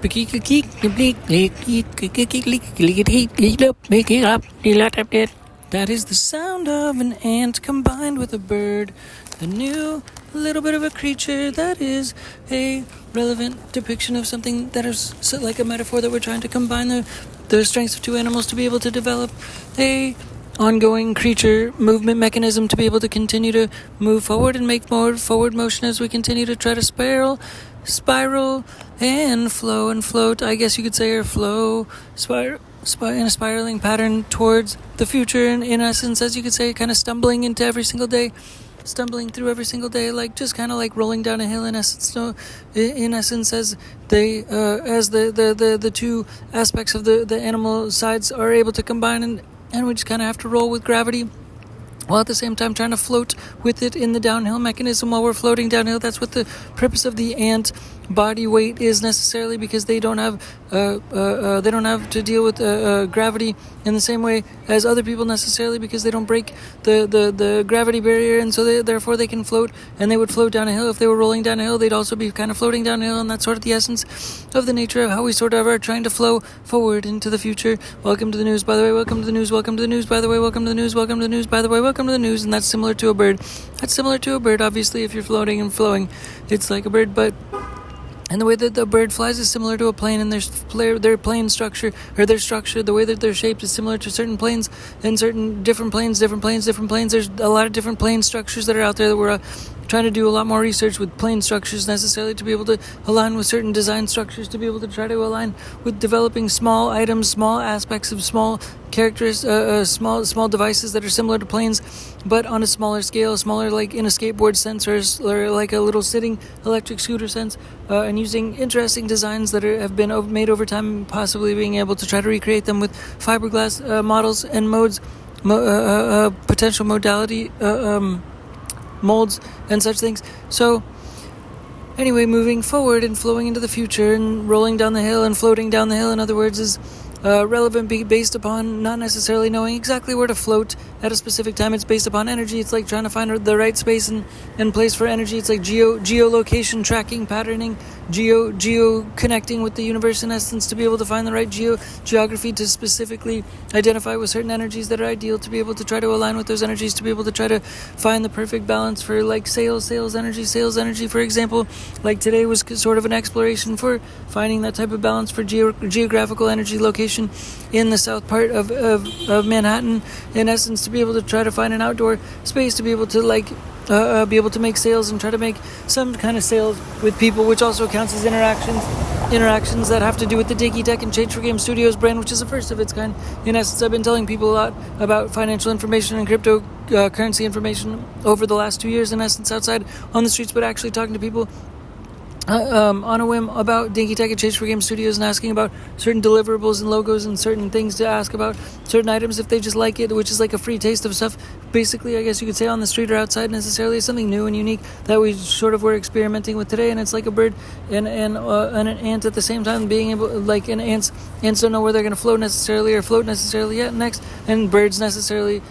That is the sound of an ant combined with a bird. A new little bit of a creature that is a relevant depiction of something that is like a metaphor that we're trying to combine the strengths of two animals to be able to develop a ongoing creature movement mechanism to be able to continue to move forward and make more forward motion as we continue to try to spiral and flow and float, I guess you could say, or flow in a spiraling pattern towards the future, and in essence, as you could say, kind of stumbling through every single day, like just kind of like rolling down a hill in essence. So, in essence, as the two aspects of the animal sides are able to combine, and we just kind of have to roll with gravity, while at the same time trying to float with it in the downhill mechanism while we're floating downhill. That's what the purpose of the ant body weight is necessarily, because they don't have to deal with gravity in the same way as other people necessarily, because they don't break the gravity barrier, and so therefore they can float, and they would float down a hill. If they were rolling down a hill, they'd also be kind of floating down a hill, and that's sort of the essence of the nature of how we sort of are trying to flow forward into the future. Welcome to the news, by the way. Welcome to the news. Welcome to the news, by the way. Welcome to the news. Welcome to the news, by the way. Welcome to the news. And that's similar to a bird. Obviously, if you're floating and flowing, it's like a bird, and the way that the bird flies is similar to a plane, and their plane structure, or their structure, the way that they're shaped is similar to certain planes, and certain different planes. There's a lot of different plane structures that are out there that we're trying to do a lot more research with plane structures necessarily to be able to align with certain design structures, to be able to try to align with developing small items, small aspects of small characters, small devices that are similar to planes, but on a smaller scale, smaller like in a skateboard sense, or like a little sitting electric scooter sense, and using interesting designs that have been made over time, possibly being able to try to recreate them with fiberglass models and modes, potential modality molds and such things. So anyway, moving forward and flowing into the future and rolling down the hill and floating down the hill, in other words, is relevant based upon not necessarily knowing exactly where to float at a specific time. It's based upon energy. It's like trying to find the right space and place for energy. It's like geolocation tracking, patterning, geo connecting with the universe in essence, to be able to find the right geography to specifically identify with certain energies that are ideal, to be able to try to align with those energies, to be able to try to find the perfect balance for like sales energy, for example. Like today was sort of an exploration for finding that type of balance for geographical energy location in the south part of Manhattan, in essence, to be able to try to find an outdoor space to be able to be able to make sales and try to make some kind of sales with people, which also counts as interactions that have to do with the DINKY Tech and Change for Game Studios brand, which is the first of its kind. In essence, I've been telling people a lot about financial information and cryptocurrency information over the last 2 years, in essence, outside on the streets, but actually talking to people on a whim about DINKY Tech and Change for Game Studios, and asking about certain deliverables and logos and certain things, to ask about certain items if they just like it, which is like a free taste of stuff, basically, I guess you could say, on the street or outside necessarily. Something new and unique that we sort of were experimenting with today, and it's like a bird and an ant at the same time, being able, like, and ants don't know where they're going to flow necessarily or float necessarily yet next, and birds necessarily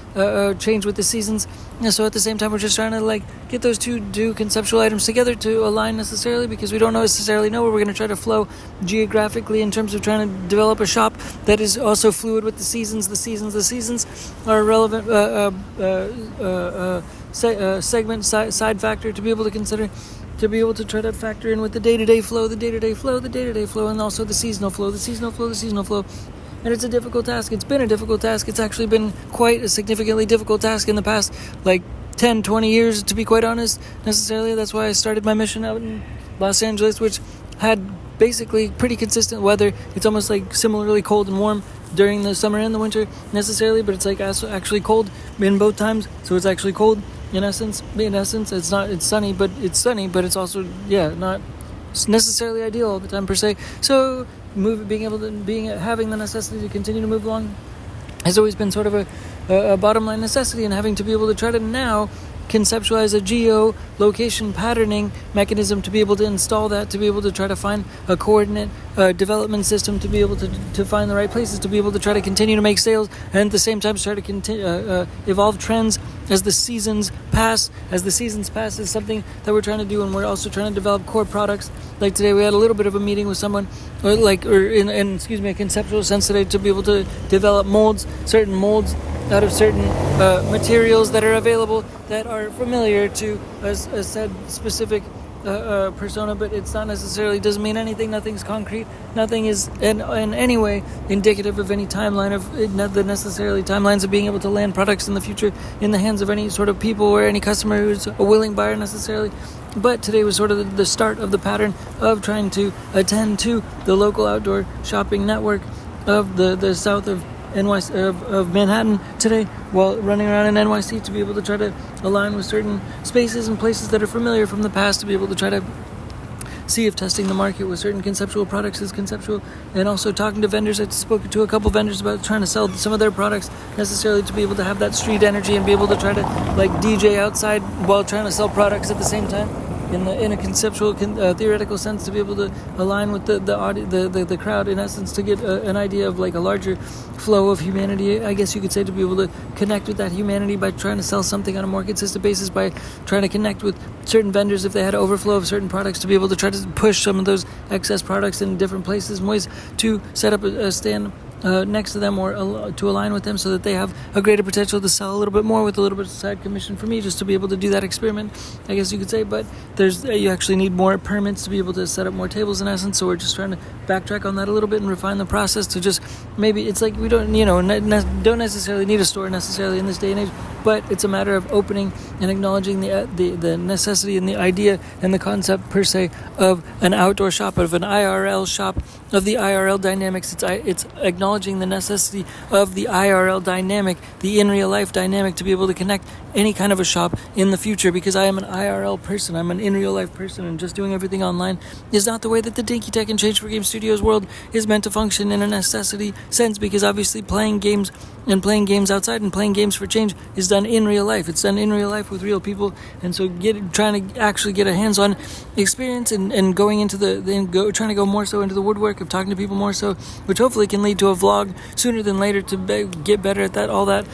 change with the seasons. And so at the same time, we're just trying to like get those two conceptual items together to align necessarily, because we don't necessarily know where we're going to try to flow geographically in terms of trying to develop a shop that is also fluid with the seasons. The seasons are a relevant segment, side factor to be able to consider, to be able to try to factor in with the day-to-day flow, and also the seasonal flow. And it's a difficult task. It's been a difficult task. It's actually been quite a significantly difficult task in the past, like 10, 20 years, to be quite honest, necessarily. That's why I started my mission out in Los Angeles, which had basically pretty consistent weather. It's almost like similarly cold and warm during the summer and the winter necessarily, but it's like actually cold in both times. So it's actually cold in essence. It's sunny, but it's also, not necessarily ideal all the time per se. So having the necessity to continue to move along has always been sort of a bottom line necessity, and having to be able to try to now conceptualize a geo-location patterning mechanism to be able to install that, to be able to try to find a coordinate development system, to be able to find the right places, to be able to try to continue to make sales, and at the same time try to evolve trends as the seasons pass. As the seasons pass is something that we're trying to do, and we're also trying to develop core products. Like today, we had a little bit of a meeting with someone, a conceptual sense today, to be able to develop certain molds out of certain materials that are available that are familiar to a said specific persona, but it's not necessarily, doesn't mean anything. Nothing's concrete. Nothing is in any way indicative of any timeline of not the necessarily timelines of being able to land products in the future in the hands of any sort of people or any customer who's a willing buyer necessarily. But today was sort of the start of the pattern of trying to attend to the local outdoor shopping network of the south of NYC, of Manhattan today, while running around in NYC, to be able to try to align with certain spaces and places that are familiar from the past, to be able to try to see if testing the market with certain conceptual products is conceptual, and also talking to vendors. I spoke to a couple vendors about trying to sell some of their products necessarily to be able to have that street energy and be able to try to like DJ outside while trying to sell products at the same time. In a conceptual, theoretical sense, to be able to align with the crowd, in essence, to get an idea of like a larger flow of humanity, I guess you could say, to be able to connect with that humanity by trying to sell something on a more consistent basis, by trying to connect with certain vendors if they had overflow of certain products, to be able to try to push some of those excess products in different places and ways to set up a stand next to them or to align with them so that they have a greater potential to sell a little bit more with a little bit of side commission for me, just to be able to do that experiment, I guess you could say. But you actually need more permits to be able to set up more tables in essence, so we're just trying to backtrack on that a little bit and refine the process to just, maybe it's like we don't necessarily need a store necessarily in this day and age, but it's a matter of opening and acknowledging the necessity and the idea and the concept per se of an outdoor shop, of an IRL shop, of the IRL dynamics. It's acknowledging the necessity of the IRL dynamic, the in real life dynamic, to be able to connect any kind of a shop in the future, because I am an IRL person, I'm an in real life person, and just doing everything online is not the way that the Dinky Tech and Change for Game Studios world is meant to function in a necessity sense, because obviously playing games outside and playing games for change is done in real life. It's done in real life with real people, and so trying to actually get a hands-on experience and going into trying to go more so into the woodwork of talking to people more so, which hopefully can lead to a vlog sooner than later to get better at that, all that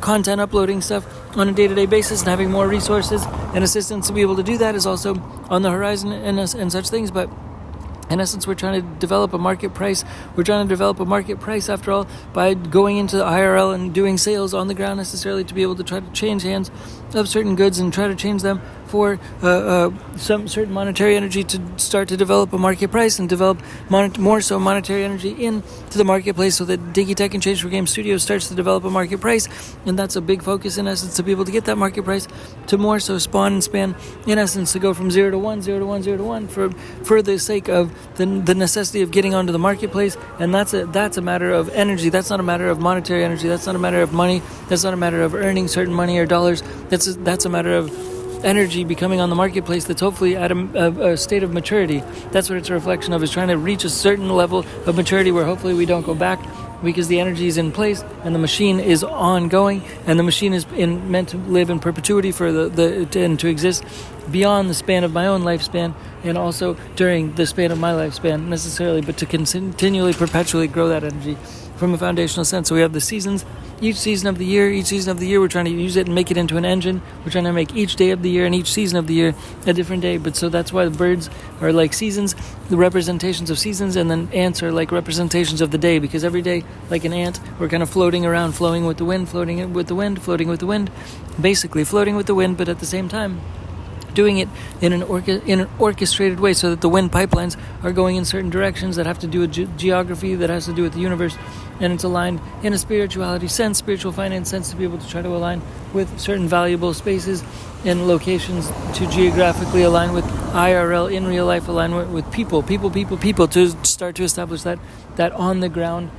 content uploading stuff on a day-to-day basis, and having more resources and assistance to be able to do that is also on the horizon and such things. But in essence, we're trying to develop a market price. We're trying to develop a market price, after all, by going into the IRL and doing sales on the ground necessarily, to be able to try to change hands of certain goods and try to change them for some certain monetary energy, to start to develop a market price and develop more so monetary energy into the marketplace, so that Dinky Tech and Change for Game Studios starts to develop a market price. And that's a big focus, in essence, to be able to get that market price to more so spawn and span, in essence, to go from 0 to 1, 0 to 1, 0 to 1 for the sake of the necessity of getting onto the marketplace. And that's a matter of energy. That's not a matter of monetary energy. That's not a matter of money. That's not a matter of earning certain money or dollars. That's a matter of energy becoming on the marketplace that's hopefully at a state of maturity. That's what it's a reflection of, is trying to reach a certain level of maturity where hopefully we don't go back, because the energy is in place and the machine is ongoing, and the machine is meant to live in perpetuity and to exist beyond the span of my own lifespan, and also during the span of my lifespan necessarily, but to continually, perpetually grow that energy from a foundational sense. So we have the seasons. Each season of the year, we're trying to use it and make it into an engine. We're trying to make each day of the year and each season of the year a different day. But so that's why the birds are like seasons, the representations of seasons, and then ants are like representations of the day, because every day, like an ant, we're kind of floating around, flowing with the wind, floating with the wind, basically floating with the wind, but at the same time doing it in an orchestrated way, so that the wind pipelines are going in certain directions that have to do with geography, that has to do with the universe, and it's aligned in a spirituality sense, spiritual finance sense, to be able to try to align with certain valuable spaces and locations, to geographically align with IRL, in real life, align with people, to start to establish that on the ground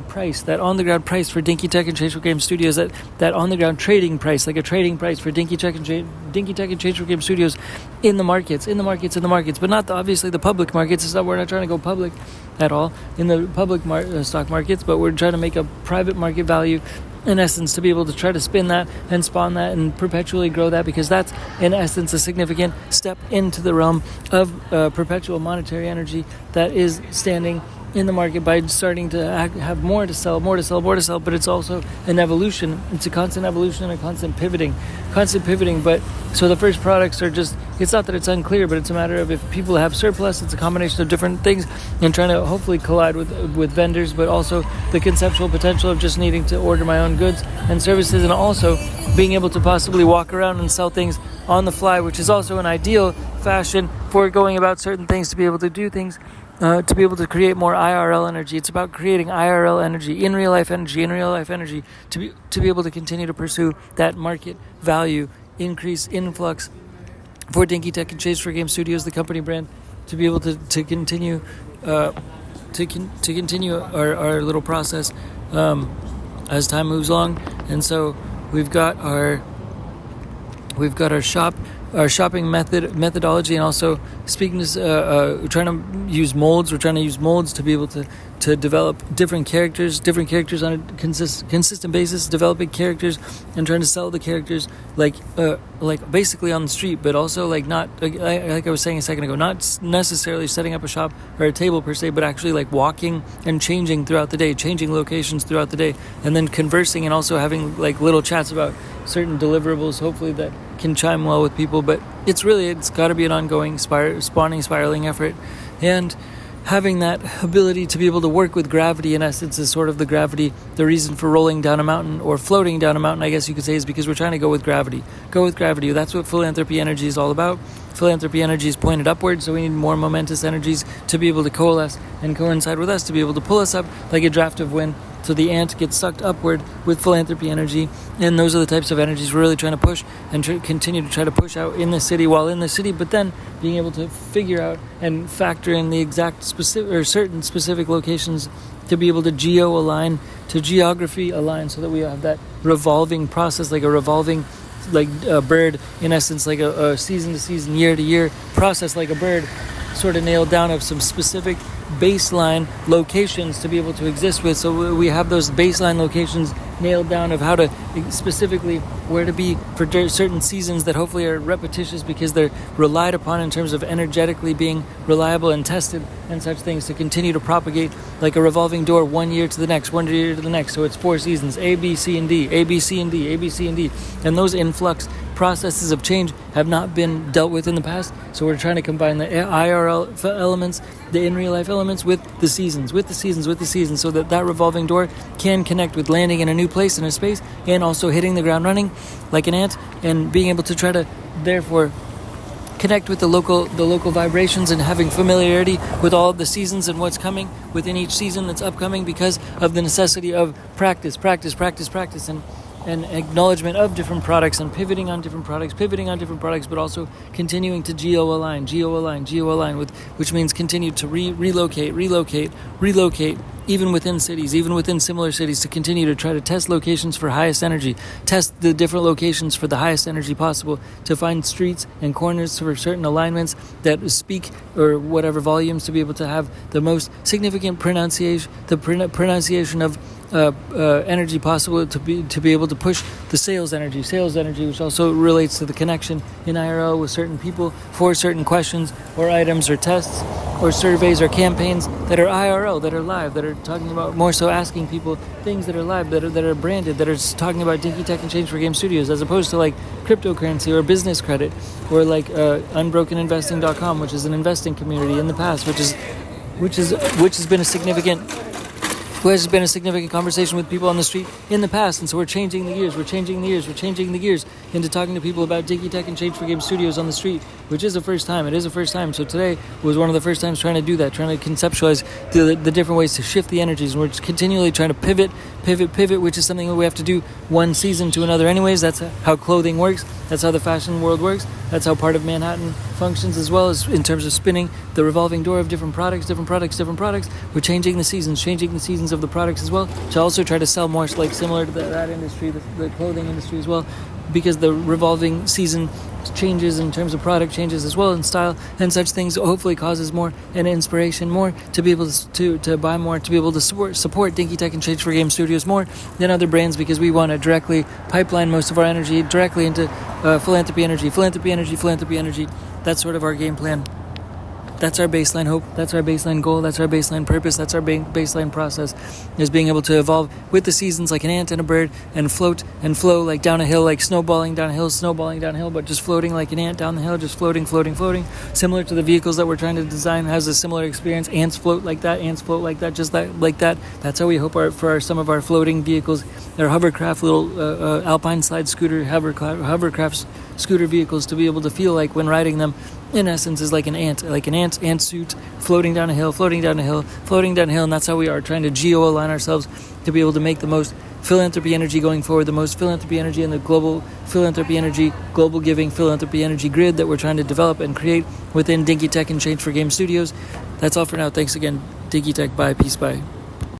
price, that on the ground price for Dinky Tech and Change for Game Studios, that on the ground trading price, like a trading price for Dinky Tech and Change for Game Studios in the markets, but not obviously the public markets. We're not trying to go public at all in the public stock markets, but we're trying to make a private market value in essence, to be able to try to spin that and spawn that and perpetually grow that, because that's in essence a significant step into the realm of perpetual monetary energy that is standing in the market by starting to have more to sell, but it's also an evolution. It's a constant evolution and a constant pivoting. But so the first products are just, it's not that it's unclear, but it's a matter of if people have surplus, it's a combination of different things and trying to hopefully collide with vendors, but also the conceptual potential of just needing to order my own goods and services, and also being able to possibly walk around and sell things on the fly, which is also an ideal fashion for going about certain things, to be able to do things, to be able to create more IRL energy. It's about creating IRL energy, in real life energy, to be able to continue to pursue that market value increase, influx for DINKY, TehC, and Chase for Game Studios, the company brand, to be able to continue continue our little process as time moves along. And so we've got our shopping methodology, and also speaking to trying to use molds. We're trying to use molds to be able to develop different characters on a consistent basis, developing characters and trying to sell the characters like basically on the street, but also not like I was saying a second ago, not necessarily setting up a shop or a table per se, but actually like walking and changing throughout the day, changing locations throughout the day, and then conversing and also having like little chats about certain deliverables, hopefully that can chime well with people. But it's got to be an ongoing spiraling effort, and having that ability to be able to work with gravity, in essence, is sort of the reason for rolling down a mountain or floating down a mountain, I guess you could say, is because we're trying to go with gravity. That's what philanthropy energy is all about. Philanthropy energy is pointed upwards, so we need more momentous energies to be able to coalesce and coincide with us, to be able to pull us up like a draft of wind. So the ant gets sucked upward with philanthropy energy, and those are the types of energies we're really trying to push and continue to try to push out in the city, but then being able to figure out and factor in the exact specific or certain specific locations to be able to geography align, so that we have that revolving process, like a revolving bird, in essence, like a season to season, year to year process, like a bird, sort of nailed down of some specific baseline locations to be able to exist with. So we have those baseline locations nailed down of how to specifically where to be for certain seasons that hopefully are repetitious because they're relied upon in terms of energetically being reliable and tested and such things, to continue to propagate like a revolving door, 1 year to the next, 1 year to the next. So it's 4 seasons, A, B, C, and D, A, B, C, and D, A, B, C, and D. And those influx processes of change have not been dealt with in the past. So we're trying to combine the IRL elements, the in real life elements, with the seasons, so that revolving door can connect with landing in a new place, in a space, and also hitting the ground running like an ant, and being able to try to therefore connect with the local vibrations and having familiarity with all of the seasons and what's coming within each season that's upcoming, because of the necessity of practice and acknowledgement of different products and pivoting on different products, but also continuing to geo-align, with, which means continue to relocate, even within cities, even within similar cities, to continue to try to test locations for highest energy, test the different locations for the highest energy possible, to find streets and corners for certain alignments that speak or whatever volumes, to be able to have the most significant pronunciation of energy possible, to be able to push the sales energy, which also relates to the connection in IRL with certain people for certain questions or items or tests or surveys or campaigns that are IRL, that are live, that are talking about more so asking people things that are live, that are branded, that are talking about DINKY, TehC, and Change for Game Studios, as opposed to like cryptocurrency or business credit or like unbrokeninvesting.com, which is an investing community in the past, which has been a significant conversation with people on the street in the past. And so we're changing the gears into talking to people about DINKY, TehC, and Change for Game Studios on the street, which is a first time. It is a first time. So today was one of the first times trying to do that, trying to conceptualize the different ways to shift the energies. And we're just continually trying to pivot, which is something that we have to do one season to another anyways. That's how clothing works. That's how the fashion world works. That's how part of Manhattan functions, as well as in terms of spinning the revolving door of different products. We're changing the seasons of the products as well, to also try to sell more like similar to that industry, the clothing industry as well, because the revolving season changes, in terms of product changes as well, and style and such things, hopefully causes more and inspiration more to be able to buy more, to be able to support Dinky Tech and Change for Game Studios more than other brands, because we want to directly pipeline most of our energy directly into philanthropy energy. That's sort of our game plan. That's our baseline hope. That's our baseline goal. That's our baseline purpose. That's our baseline process, is being able to evolve with the seasons like an ant and a bird, and float and flow like down a hill, like snowballing downhill, but just floating like an ant down the hill, just floating. Similar to the vehicles that we're trying to design, has a similar experience. Ants float like that, just like that. That's how we hope for some of our floating vehicles, our hovercraft, little alpine slide scooter, hovercraft scooter vehicles, to be able to feel like when riding them, in essence, is like an ant suit, floating down a hill, and that's how we are trying to geo-align ourselves to be able to make the most philanthropy energy going forward, the most philanthropy energy in the global philanthropy energy, global giving philanthropy energy grid that we're trying to develop and create within Dinky Tech and Change for Game Studios. That's all for now. Thanks again, Dinky Tech. Bye. Peace. Bye.